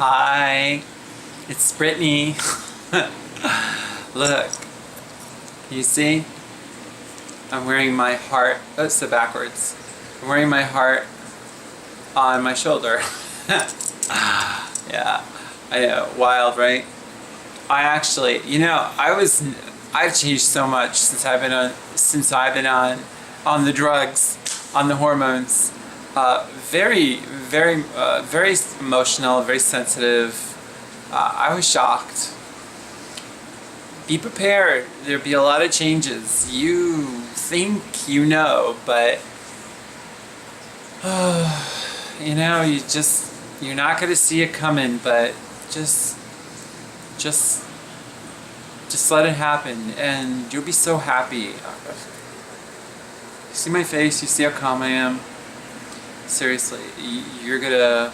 Hi, it's Brittany. Look, you see? I'm wearing my heart, so backwards. I'm wearing my heart on my shoulder. Yeah, I know, wild, right? I actually, I've changed so much since I've been on the drugs, on the hormones. Very emotional, very sensitive. I was shocked. Be prepared. There'll be a lot of changes. You think you know, but you're not going to see it coming. But just let it happen, and you'll be so happy. You see my face? You see how calm I am? Seriously, you're gonna.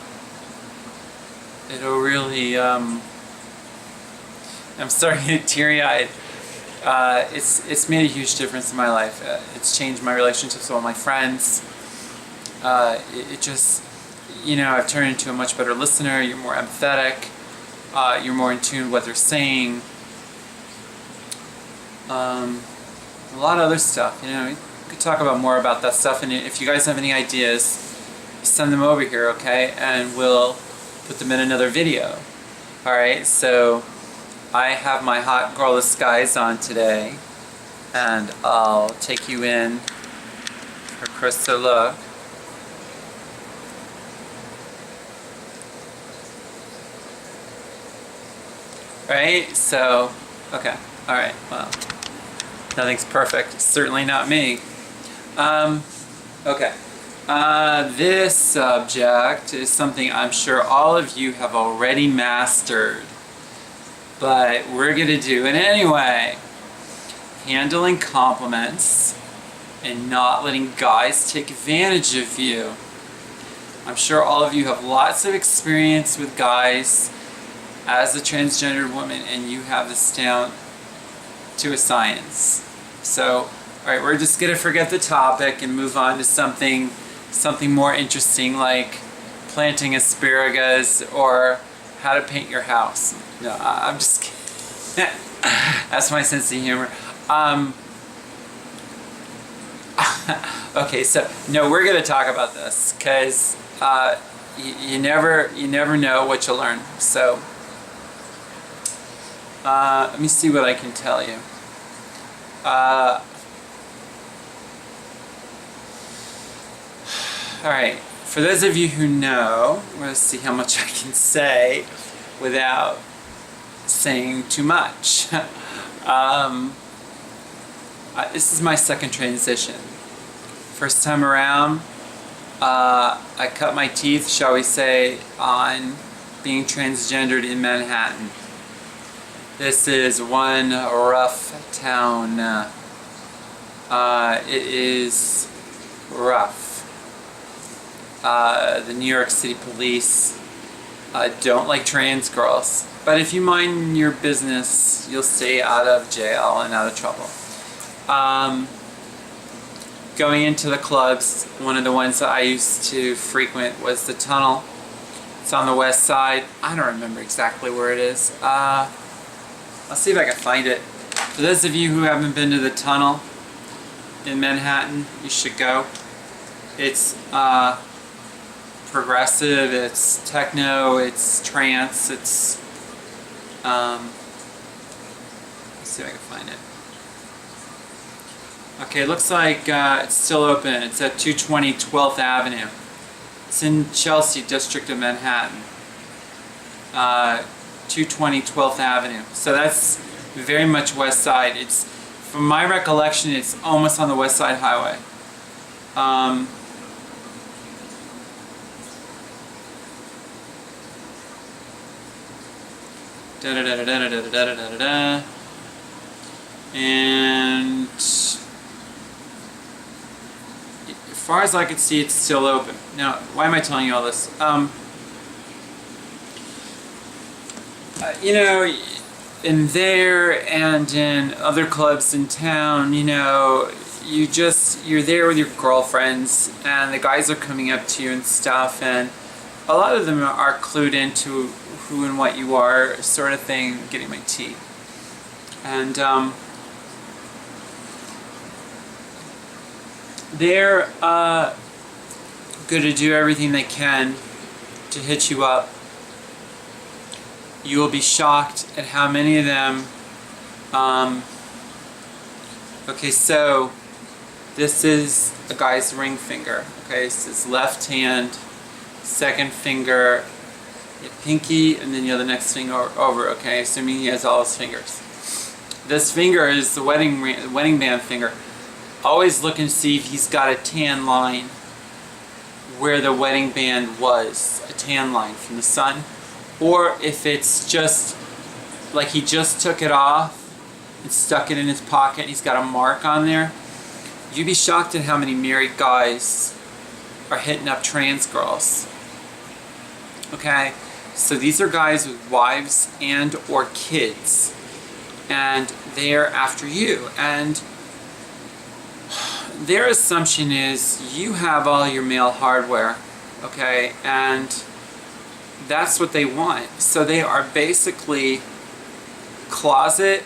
It'll really. I'm starting to get teary-eyed. It's made a huge difference in my life. It's changed my relationships with all my friends. It just, I've turned into a much better listener. You're more empathetic. You're more in tune with what they're saying. A lot of other stuff. We could talk about more about that stuff. And if you guys have any ideas, send them over here, okay? And we'll put them in another video. Alright, so I have my hot girl disguise on today, and I'll take you in for a closer look. Right? So, okay. Alright, well, nothing's perfect. Certainly not me. Okay. This subject is something I'm sure all of you have already mastered, but we're going to do it anyway. Handling compliments and not letting guys take advantage of you. I'm sure all of you have lots of experience with guys as a transgendered woman, and you have this down to a science. So, alright, we're just going to forget the topic and move on to something more interesting, like planting asparagus or how to paint your house. No, I'm just kidding. That's my sense of humor. Okay, so no, we're going to talk about this because you never know what you'll learn. So let me see what I can tell you. Alright, for those of you who know, let's see how much I can say without saying too much. This is my second transition. First time around, I cut my teeth, shall we say, on being transgendered in Manhattan. This is one rough town. It is rough. The New York City police don't like trans girls, but if you mind your business, you'll stay out of jail and out of trouble. Going into the clubs, one of the ones that I used to frequent was the Tunnel. It's on the west side. I don't remember exactly where it is. I'll see if I can find it. For those of you who haven't been to the Tunnel in Manhattan, you should go. It's progressive, it's techno, it's trance, it's let's see if I can find it. Okay, it looks like it's still open. It's at 220 12th Avenue. It's in Chelsea, District of Manhattan. 220 12th Avenue. So that's very much west side. It's, from my recollection, it's almost on the West Side Highway. And as far as I can see, it's still open. Now, why am I telling you all this? In there and in other clubs in town, you're there with your girlfriends, and the guys are coming up to you and stuff, and a lot of them are clued into who and what you are, sort of thing, getting my tea. And they're going to do everything they can to hit you up. You will be shocked at how many of them. Okay, so this is a guy's ring finger. Okay, so his left hand, second finger, your pinky, and then you have the next finger over. Okay, assuming he has all his fingers. This finger is the wedding band finger. Always look and see if he's got a tan line where the wedding band was, a tan line from the sun, or if it's just like he just took it off and stuck it in his pocket and he's got a mark on there. You'd be shocked at how many married guys are hitting up trans girls. Okay, so these are guys with wives and or kids, and they're after you, and their assumption is you have all your male hardware, okay, and that's what they want. So they are basically closet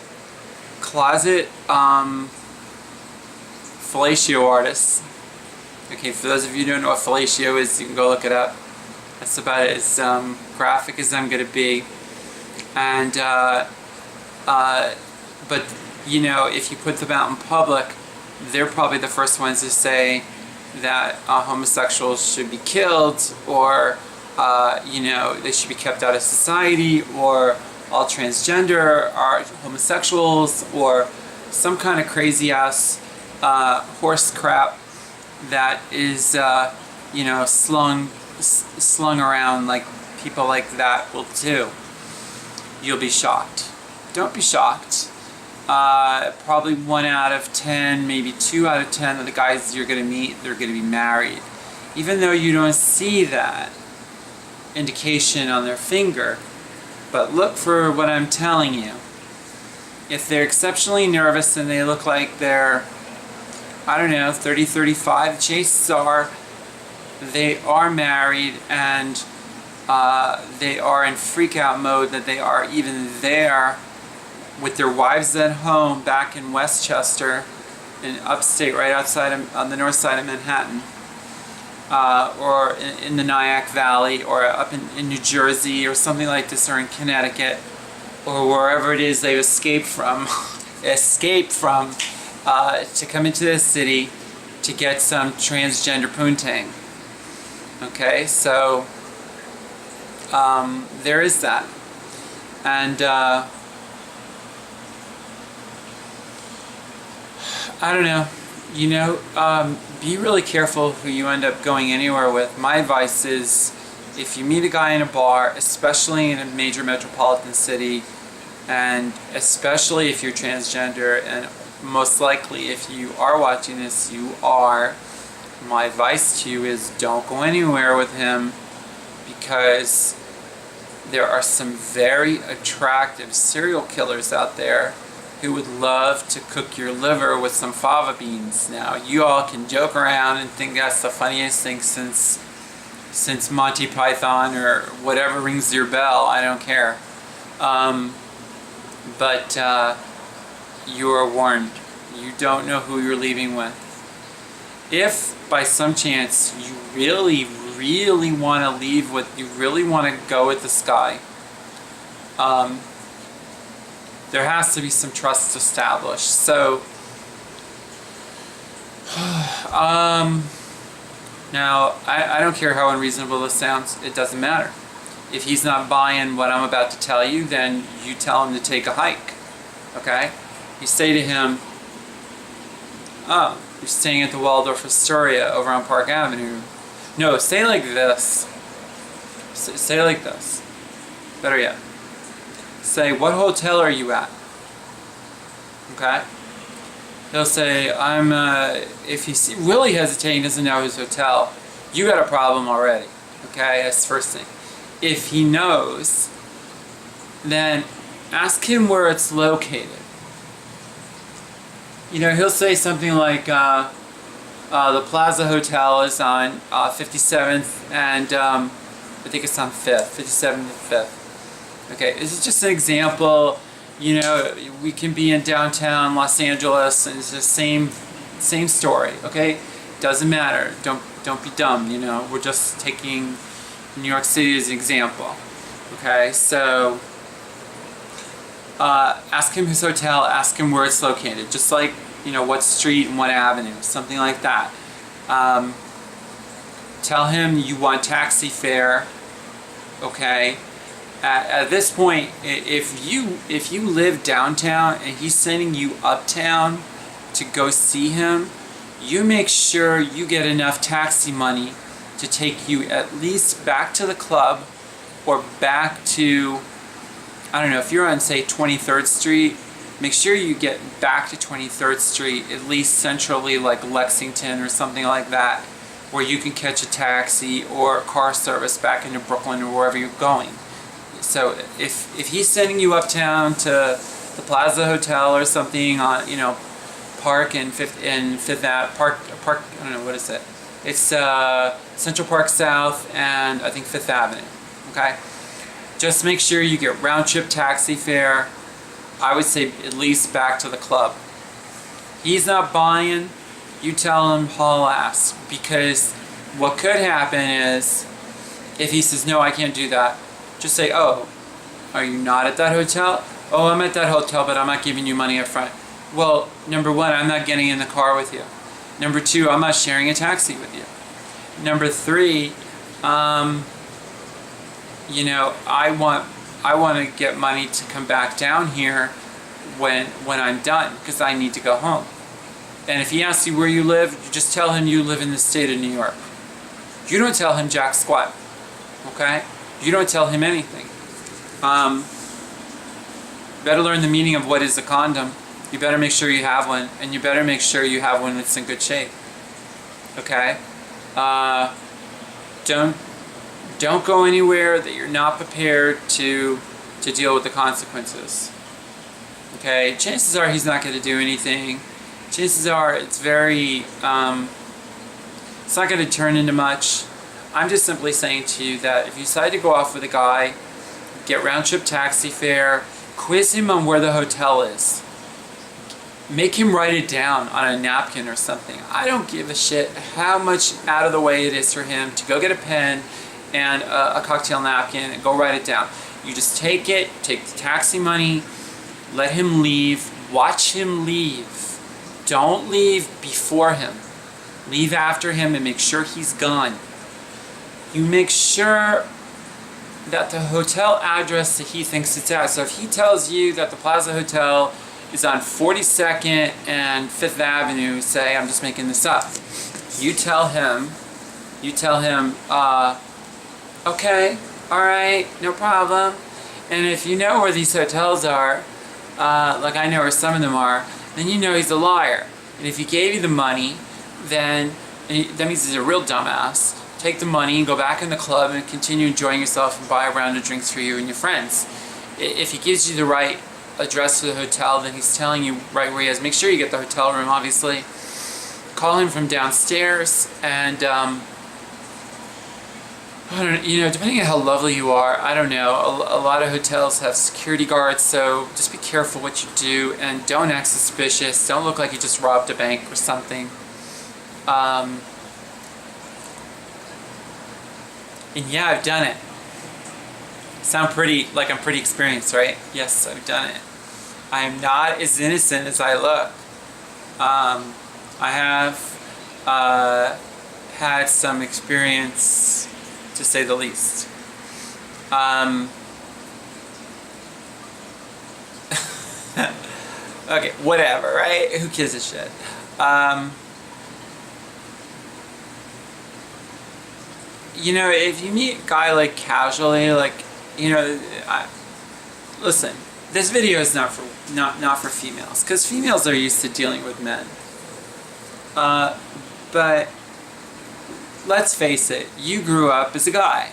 fellatio artists. Okay, for those of you who don't know what fellatio is, you can go look it up. That's about as graphic as I'm going to be. And but you know, if you put them out in public, they're probably the first ones to say that homosexuals should be killed, or you know, they should be kept out of society, or all transgender are homosexuals, or some kind of crazy ass horse crap that is you know, slung around like people like that will do. You'll be shocked. Don't be shocked. Probably 1 out of 10, maybe 2 out of 10 of the guys you're going to meet, they're going to be married. Even though you don't see that indication on their finger. But look for what I'm telling you. If they're exceptionally nervous and they look like they're, I don't know, 30, 35, chances are they are married, and they are in freak out mode that they are even there with their wives at home back in Westchester, in upstate, right outside of, on the north side of Manhattan, or in the Nyack Valley, or up in New Jersey, or something like this, or in Connecticut, or wherever it is they've escaped from, to come into this city to get some transgender poontang. Okay, so there is that. And I don't know, you know, be really careful who you end up going anywhere with. My advice is, if you meet a guy in a bar, especially in a major metropolitan city, and especially if you're transgender, and most likely if you are watching this, you are, my advice to you is don't go anywhere with him, because there are some very attractive serial killers out there who would love to cook your liver with some fava beans. Now, you all can joke around and think that's the funniest thing since Monty Python or whatever rings your bell. I don't care. But you are warned. You don't know who you're leaving with. If by some chance you really, really want to leave with, you really want to go with this guy, there has to be some trust established. So, now, I don't care how unreasonable this sounds, it doesn't matter. If he's not buying what I'm about to tell you, then you tell him to take a hike, okay? You say to him, oh, you're staying at the Waldorf Astoria over on Park Avenue. No, say like this. Say like this. Better yet. Say, what hotel are you at? Okay? He'll say, I'm, if he's really hesitating, doesn't know his hotel, you got a problem already. Okay? That's the first thing. If he knows, then ask him where it's located. You know, he'll say something like, the Plaza Hotel is on 57th and I think it's on 5th, 57th and 5th. Okay, this is just an example. You know, we can be in downtown Los Angeles and it's the same story, okay? Doesn't matter. Don't be dumb, you know. We're just taking New York City as an example. Okay, so ask him his hotel, ask him where it's located, just like, you know, what street and what avenue, something like that. Tell him you want taxi fare, okay? At this point, if you live downtown and he's sending you uptown to go see him, you make sure you get enough taxi money to take you at least back to the club or back to, I don't know, if you're on, say, 23rd Street, make sure you get back to 23rd Street, at least centrally, like Lexington or something like that, where you can catch a taxi or car service back into Brooklyn or wherever you're going. So if he's sending you uptown to the Plaza Hotel or something on, you know, Park and Fifth Ave, Park, I don't know, what is it? It's Central Park South and I think 5th Avenue, okay? Just make sure you get round-trip taxi fare, I would say at least back to the club. He's not buying, you tell him haul ass, because what could happen is, if he says, no, I can't do that, just say, oh, are you not at that hotel? Oh, I'm at that hotel, but I'm not giving you money up front. Well, number one, I'm not getting in the car with you. Number two, I'm not sharing a taxi with you. Number three, you know, I want to get money to come back down here when I'm done, because I need to go home. And if he asks you where you live, you just tell him you live in the state of New York. You don't tell him jack squat, okay? You don't tell him anything. Better learn the meaning of what is a condom. You better make sure you have one, and you better make sure you have one that's in good shape. Okay? Don't go anywhere that you're not prepared to deal with the consequences. Okay? Chances are he's not going to do anything. Chances are it's very, it's not going to turn into much. I'm just simply saying to you that if you decide to go off with a guy, get round-trip taxi fare, quiz him on where the hotel is. Make him write it down on a napkin or something. I don't give a shit how much out of the way it is for him to go get a pen and a cocktail napkin and go write it down. You just take it, take the taxi money, let him leave, watch him leave. Don't leave before him. Leave after him and make sure he's gone. You make sure that the hotel address that he thinks it's at. So if he tells you that the Plaza Hotel is on 42nd and 5th Avenue, say, I'm just making this up. You tell him, okay, alright, no problem. And if you know where these hotels are, like I know where some of them are, then you know he's a liar. And if he gave you the money, then that means he's a real dumbass. Take the money and go back in the club and continue enjoying yourself and buy a round of drinks for you and your friends. If he gives you the right address to the hotel, then he's telling you right where he is. Make sure you get the hotel room, obviously. Call him from downstairs, and I don't know, you know, depending on how lovely you are, I don't know, a lot of hotels have security guards, so just be careful what you do and don't act suspicious. Don't look like you just robbed a bank or something. And yeah, I've done it. Sound pretty, like I'm pretty experienced, right? Yes, I've done it. I am not as innocent as I look. I have had some experience, to say the least. Okay, whatever, right? Who gives a shit? You know, if you meet a guy like casually, like, you know, listen, this video is not for females, because females are used to dealing with men. But let's face it, you grew up as a guy,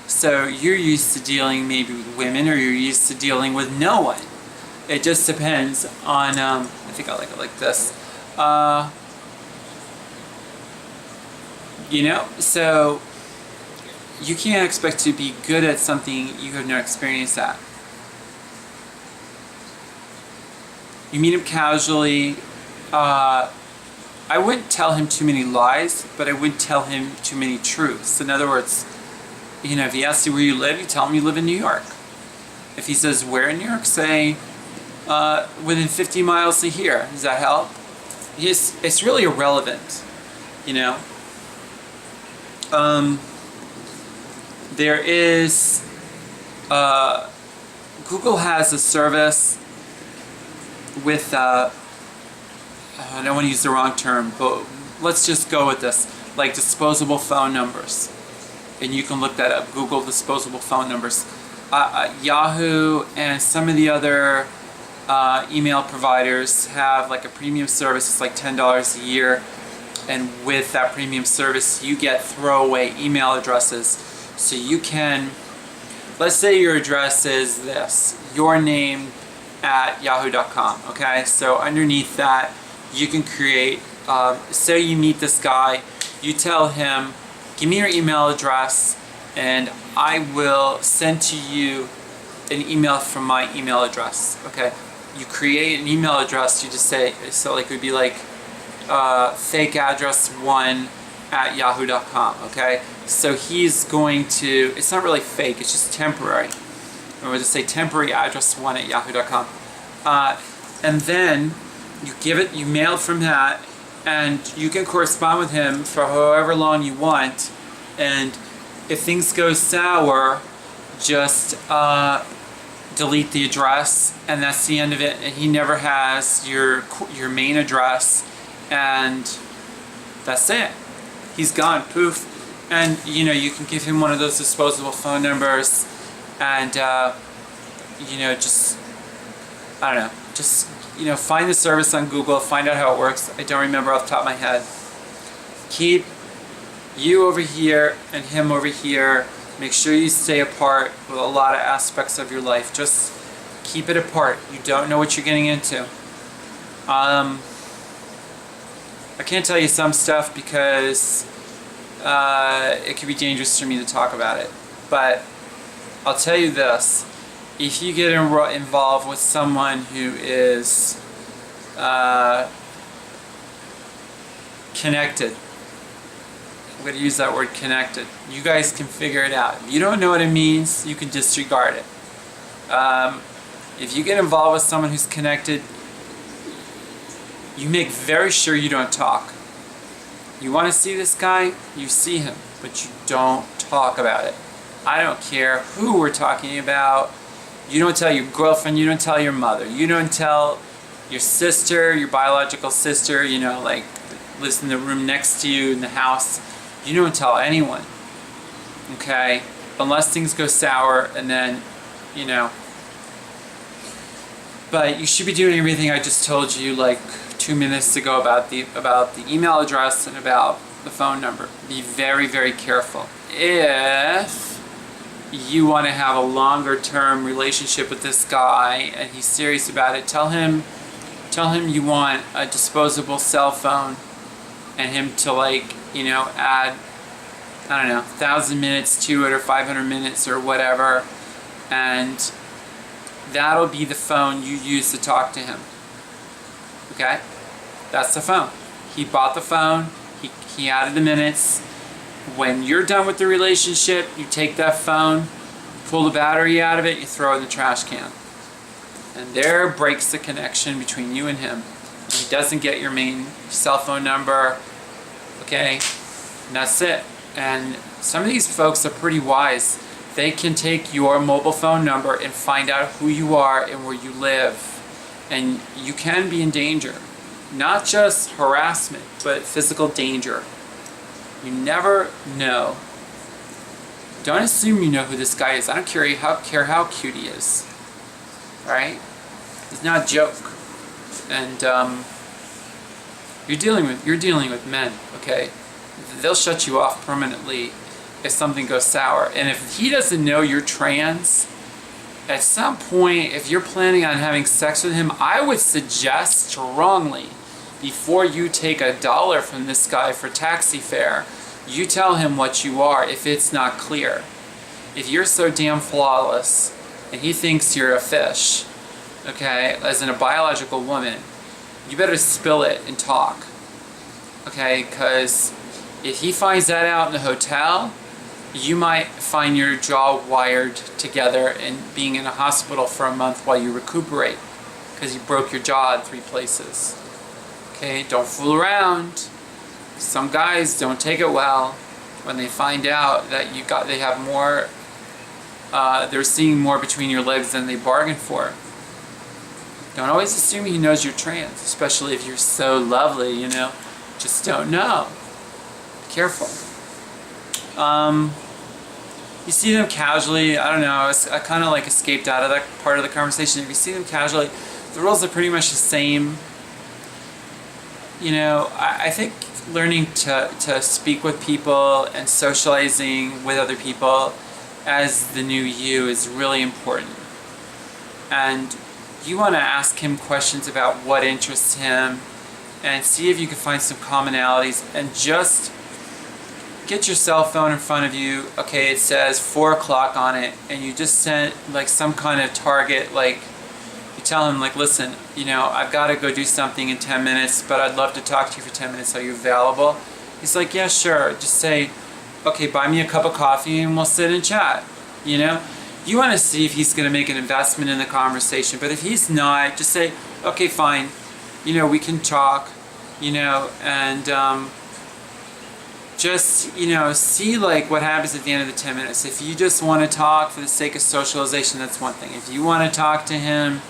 so you're used to dealing maybe with women, or you're used to dealing with no one. It just depends on. I think I like it like this. You know, so you can't expect to be good at something you have no experience at. You meet him casually. I wouldn't tell him too many lies, but I wouldn't tell him too many truths. In other words, if he asks you where you live, you tell him you live in New York. If he says where in New York, say within 50 miles to here. Does that help? It's really irrelevant, There is Google has a service with I don't want to use the wrong term, but let's just go with this, like disposable phone numbers. And you can look that up, Google disposable phone numbers. Yahoo and some of the other email providers have like a premium service. It's like $10 a year. And with that premium service, you get throwaway email addresses. So you can, let's say your address is this, your name at yahoo.com, okay? So underneath that, you can create, say you meet this guy, you tell him, give me your email address and I will send to you an email from my email address, okay? You create an email address, you just say, so like it would be like fake address 1 at yahoo.com, okay? So he's going to, it's not really fake, it's just temporary. Or we'll just say temporary address 1 at yahoo.com. And then you mail from that, and you can correspond with him for however long you want. And if things go sour, just delete the address, and that's the end of it. And he never has your main address, and that's it. He's gone, poof. And you can give him one of those disposable phone numbers, and just I don't know, just find the service on Google, find out how it works. I don't remember off the top of my head. Keep you over here and him over here. Make sure you stay apart with a lot of aspects of your life. Just keep it apart. You don't know what you're getting into. I can't tell you some stuff because it could be dangerous for me to talk about it. But I'll tell you this. If you get involved with someone who is connected, I'm going to use that word connected, you guys can figure it out. If you don't know what it means, you can disregard it. If you get involved with someone who's connected, you make very sure you don't talk. You want to see this guy, you see him, but you don't talk about it. I don't care who we're talking about. You don't tell your girlfriend, you don't tell your mother, you don't tell your sister, your biological sister, like lives in the room next to you in the house. You don't tell anyone, okay? Unless things go sour, and then, But you should be doing everything I just told you like 2 minutes ago about the email address and about the phone number. Be very, very careful. If you want to have a longer term relationship with this guy and he's serious about it, tell him you want a disposable cell phone and him to add, I don't know, 1,000 minutes to it or 500 minutes or whatever, and that'll be the phone you use to talk to him. Okay? That's the phone. He bought the phone, he added the minutes. When you're done with the relationship, you take that phone, pull the battery out of it, you throw it in the trash can. And there breaks the connection between you and him. He doesn't get your main cell phone number, okay? And that's it. And some of these folks are pretty wise. They can take your mobile phone number and find out who you are and where you live. And you can be in danger. Not just harassment, but physical danger. You never know. Don't assume you know who this guy is. I don't care how cute he is. Alright? He's not a joke. And you're dealing with men, okay? They'll shut you off permanently if something goes sour. And if he doesn't know you're trans, at some point, if you're planning on having sex with him, I would suggest strongly, before you take $1 from this guy for taxi fare, You tell him what you are if it's not clear. If you're so damn flawless and he thinks you're a fish, okay, as in a biological woman, you better spill it and talk, okay? Because if he finds that out in the hotel, you might find your jaw wired together and being in a hospital for a month while you recuperate because you broke your jaw in 3 places. Okay, don't fool around. Some guys don't take it well when they find out that they have more, they're seeing more between your legs than they bargained for. Don't always assume he knows you're trans, especially if you're so lovely, you know. Just don't know. Be careful. You see them casually, I don't know, I kind of like escaped out of that part of the conversation. If you see them casually, the rules are pretty much the same. You know, I think learning to speak with people and socializing with other people as the new you is really important. And you want to ask him questions about what interests him and see if you can find some commonalities, and just get your cell phone in front of you. Okay, it says 4 o'clock on it, and you just send like some kind of target, like you tell him like, listen, you know, I've got to go do something in 10 minutes, but I'd love to talk to you for 10 minutes. Are you available? He's like, yeah, sure. Just say, okay, buy me a cup of coffee and we'll sit and chat, you know? You want to see if he's going to make an investment in the conversation, but if he's not, just say, okay, fine, you know, we can talk, you know, and just, you know, see like what happens at the end of the 10 minutes. If you just want to talk for the sake of socialization, that's one thing. If you want to talk to him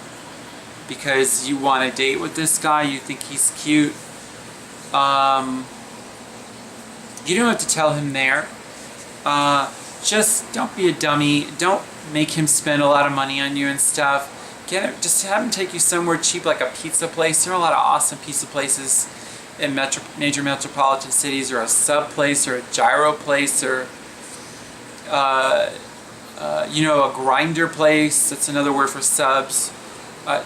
because you want to date with this guy, you think he's cute, you don't have to tell him there. Just don't be a dummy. Don't make him spend a lot of money on you and stuff. Just have him take you somewhere cheap, like a pizza place. There are a lot of awesome pizza places in major metropolitan cities, or a sub place, or a gyro place, or you know, a grinder place. That's another word for subs.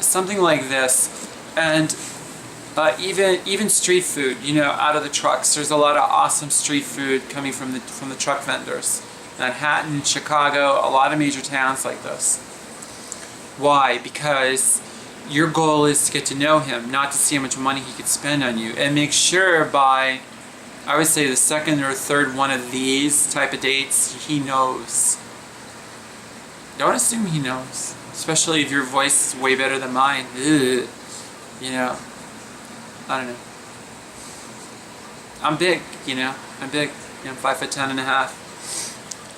Something like this. And even street food, you know, out of the trucks. There's a lot of awesome street food coming from the truck vendors. Manhattan, Chicago, a lot of major towns like this. Why? Because your goal is to get to know him, not to see how much money he could spend on you. And make sure by, I would say, the second or third one of these type of dates, he knows. Don't assume he knows, especially if your voice is way better than mine. Ugh. You know, I don't know. I'm big, you know. I'm big. You know, I'm 5'10.5".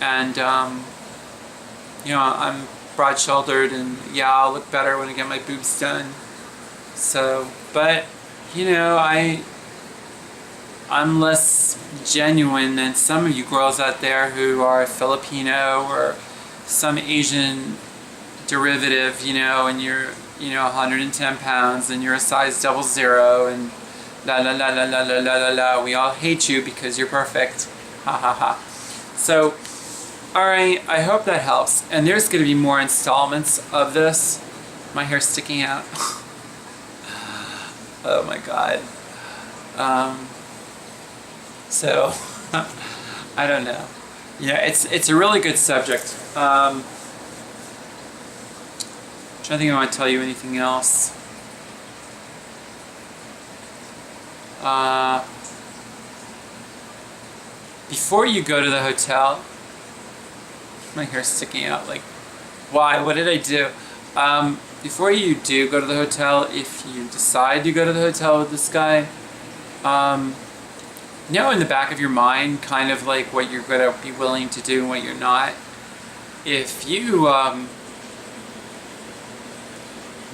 And, you know, I'm broad-shouldered, and yeah, I'll look better when I get my boobs done. So, but, you know, I'm less genuine than some of you girls out there who are Filipino or some Asian derivative, you know, and you're, you know, 110 pounds and you're a size 00 and la la la la la la la la la. We all hate you because you're perfect. Ha ha ha. So, alright, I hope that helps. And there's going to be more installments of this. My hair's sticking out. Oh my god. So, I don't know. Yeah, it's a really good subject. I'm trying to think if I want to tell you anything else. Before you go to the hotel, my hair's sticking out, like, why? What did I do? Before you do go to the hotel, if you decide to go to the hotel with this guy, know in the back of your mind kind of like what you're going to be willing to do and what you're not. If you,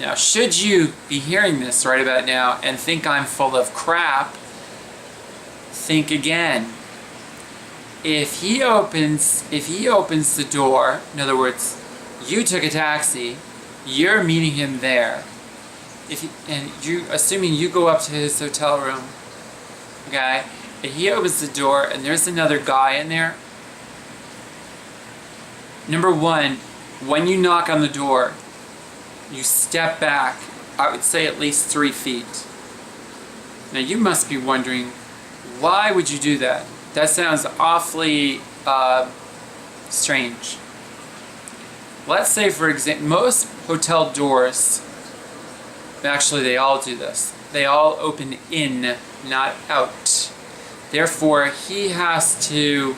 now should you be hearing this right about now and think I'm full of crap, think again. If he opens the door, in other words, you took a taxi, you're meeting him there, and you, assuming you go up to his hotel room, okay, and he opens the door and there's another guy in there, number one, when you knock on the door, you step back, I would say at least 3 feet. Now you must be wondering, why would you do that? That sounds awfully strange. Let's say, for example, most hotel doors, actually they all do this, they all open in, not out. Therefore, he'll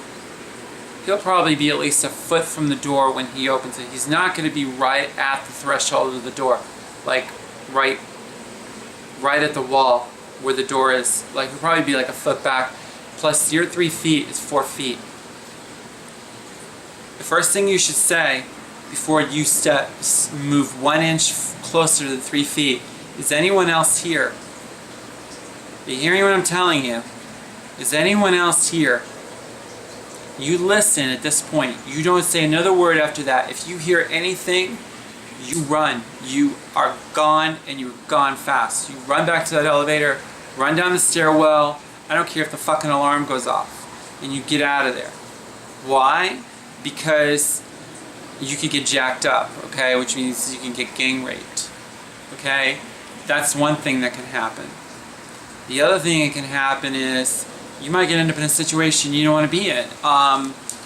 probably be at least a foot from the door when he opens it. He's not going to be right at the threshold of the door, like right at the wall where the door is. Like, he'll probably be like a foot back. Plus, your 3 feet is 4 feet. The first thing you should say before you move 1 inch closer to the 3 feet, is anyone else here? Are you hearing what I'm telling you? Is anyone else here? You listen at this point. You don't say another word after that. If you hear anything, you run. You are gone, and you're gone fast. You run back to that elevator, run down the stairwell. I don't care if the fucking alarm goes off, and you get out of there. Why? Because you could get jacked up, okay? Which means you can get gang raped, okay? That's one thing that can happen. The other thing that can happen is you might end up in a situation you don't want to be in.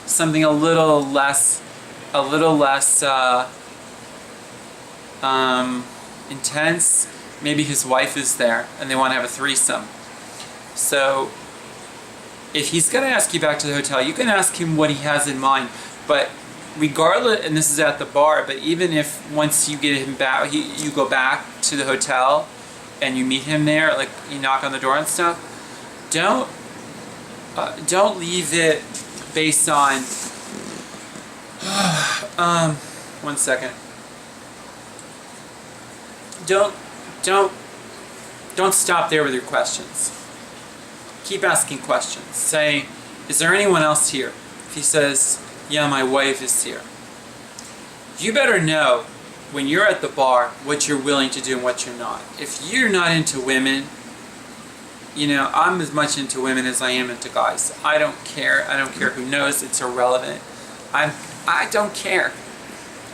Something a little less intense. Maybe his wife is there and they want to have a threesome. So if he's going to ask you back to the hotel, you can ask him what he has in mind. But regardless, and this is at the bar, but even if once you get him back, you go back to the hotel and you meet him there, like you knock on the door and stuff, don't leave it based on 1 second. Don't stop there with your questions. Keep asking questions. Say, is there anyone else here? If he says, yeah, my wife is here, you better know when you're at the bar what you're willing to do and what you're not. If you're not into women, you know, I'm as much into women as I am into guys. I don't care. I don't care who knows. It's irrelevant. I don't care.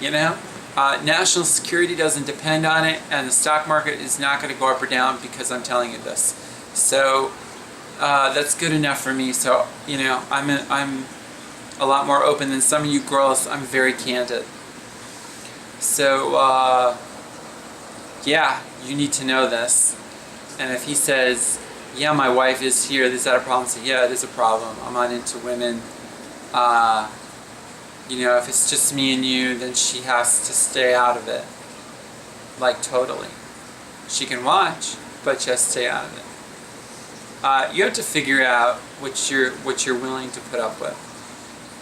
You know? National security doesn't depend on it, and the stock market is not going to go up or down because I'm telling you this. So that's good enough for me. So, you know, I'm a lot more open than some of you girls. I'm very candid. So, yeah, you need to know this. And if he says, yeah, my wife is here, is that a problem? Say, yeah, it is a problem. I'm not into women. You know, if it's just me and you, then she has to stay out of it. Like, totally. She can watch, but just stay out of it. You have to figure out what you're willing to put up with.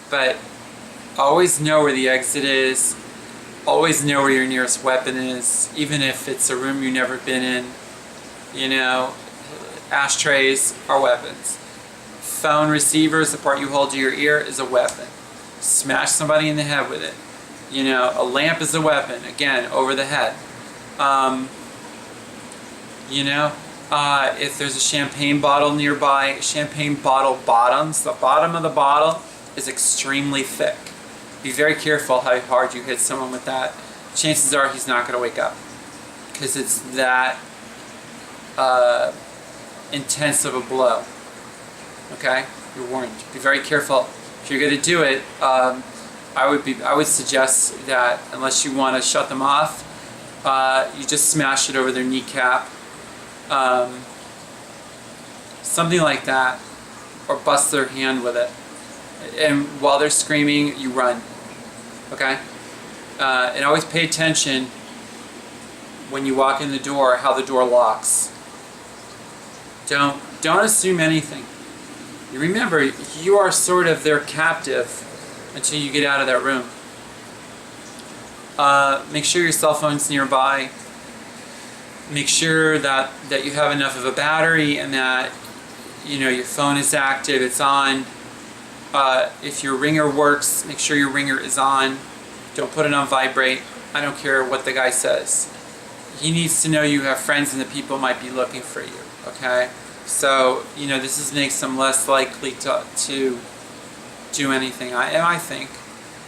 But always know where the exit is. Always know where your nearest weapon is, even if it's a room you've never been in. You know, ashtrays are weapons. Phone receivers, the part you hold to your ear, is a weapon. Smash somebody in the head with it. You know, a lamp is a weapon, again, over the head. You know, if there's a champagne bottle nearby, champagne bottle bottoms, the bottom of the bottle is extremely thick. Be very careful how hard you hit someone with that. Chances are he's not going to wake up, because it's that intense of a blow. Okay? You're warned. Be very careful. If you're going to do it, I would suggest that unless you want to shut them off, you just smash it over their kneecap. Something like that, or bust their hand with it. And while they're screaming, you run. Okay? And always pay attention when you walk in the door, how the door locks. Don't assume anything. You remember, you are sort of their captive until you get out of that room. Make sure your cell phone's nearby. Make sure that you have enough of a battery and that, you know, your phone is active, it's on. If your ringer works, make sure your ringer is on. Don't put it on vibrate. I don't care what the guy says. He needs to know you have friends and that people might be looking for you, okay? So, you know, this makes them less likely to do anything, I think.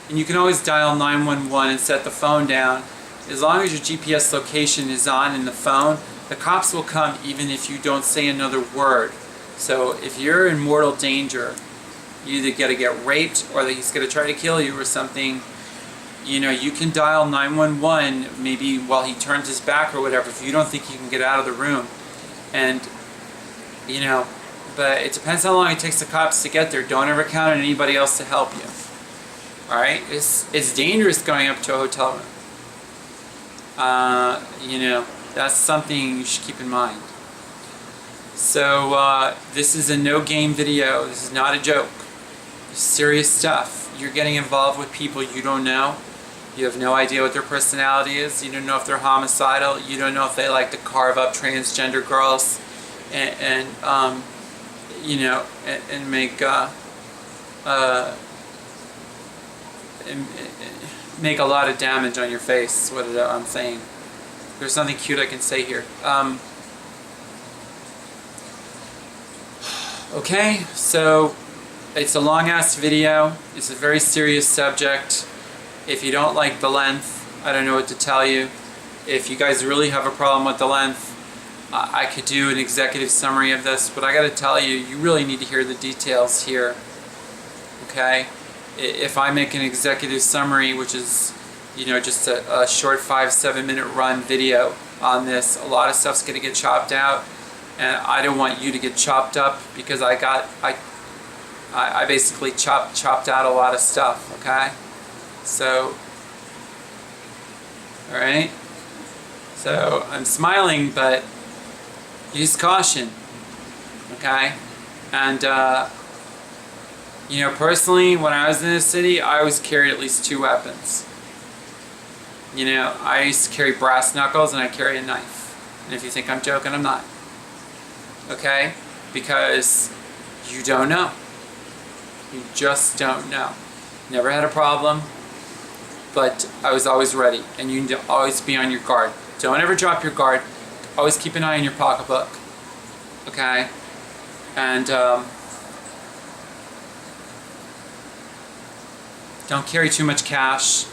And you can always dial 911 and set the phone down. As long as your GPS location is on in the phone, the cops will come even if you don't say another word. So if you're in mortal danger, You either gotta get raped or that he's gonna try to kill you or something. You know, you can dial 911 maybe while he turns his back or whatever if you don't think you can get out of the room. And, you know, but it depends how long it takes the cops to get there. Don't ever count on anybody else to help you. Alright? It's dangerous going up to a hotel room. You know, that's something you should keep in mind. So, this is a no game video. This is not a joke. It's serious stuff. You're getting involved with people you don't know. You have no idea what their personality is. You don't know if they're homicidal. You don't know if they like to carve up transgender girls and you know, and make make a lot of damage on your face. What I'm saying. There's something cute I can say here. Okay, so it's a long-ass video. It's a very serious subject. If you don't like the length, I don't know what to tell you. If you guys really have a problem with the length, I could do an executive summary of this, but I gotta tell you, you really need to hear the details here. Okay? If I make an executive summary, which is, you know, just a short 5-7 minute run video on this, a lot of stuff's gonna get chopped out, and I don't want you to get chopped up because I basically chopped out a lot of stuff, okay? So, alright? So, I'm smiling, but use caution, okay? And, you know, personally, when I was in the city, I always carried at least 2 weapons. You know, I used to carry brass knuckles and I carry a knife. And if you think I'm joking, I'm not. Okay? Because you don't know. You just don't know. Never had a problem, but I was always ready. And you need to always be on your guard. Don't ever drop your guard. Always keep an eye on your pocketbook. Okay? And, don't carry too much cash.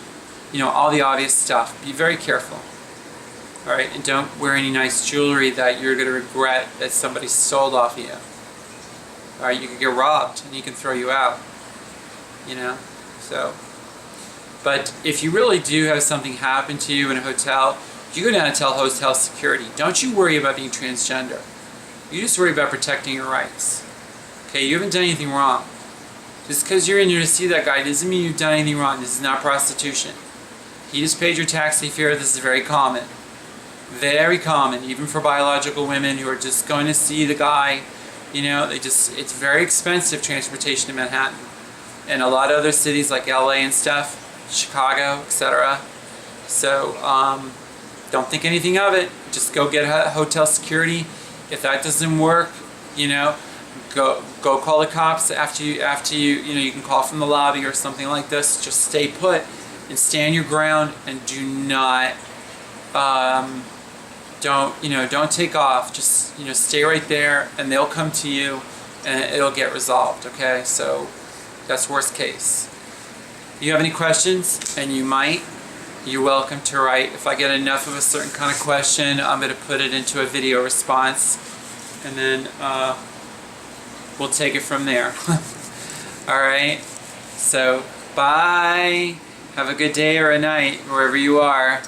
You know, all the obvious stuff. Be very careful. Alright? And don't wear any nice jewelry that you're going to regret that somebody stole off of you. Alright? You could get robbed and he can throw you out. You know? So. But if you really do have something happen to you in a hotel, you go down and tell hotel security. Don't you worry about being transgender. You just worry about protecting your rights. Okay? You haven't done anything wrong. Just because you're in here to see that guy doesn't mean you've done anything wrong. This is not prostitution. He just paid your taxi fare. This is very common. Very common, even for biological women who are just going to see the guy. You know, it's very expensive transportation to Manhattan. And a lot of other cities like LA and stuff, Chicago, etc. So, don't think anything of it. Just go get hotel security. If that doesn't work, you know, go call the cops after you know, you can call from the lobby or something like this. Just stay put and stand your ground and do not don't take off. Just, you know, stay right there and they'll come to you and it'll get resolved. Okay? So that's worst case. If you have any questions, and you might, you're welcome to write. If I get enough of a certain kind of question, I'm going to put it into a video response and then we'll take it from there. Alright? So, bye! Have a good day or a night, wherever you are.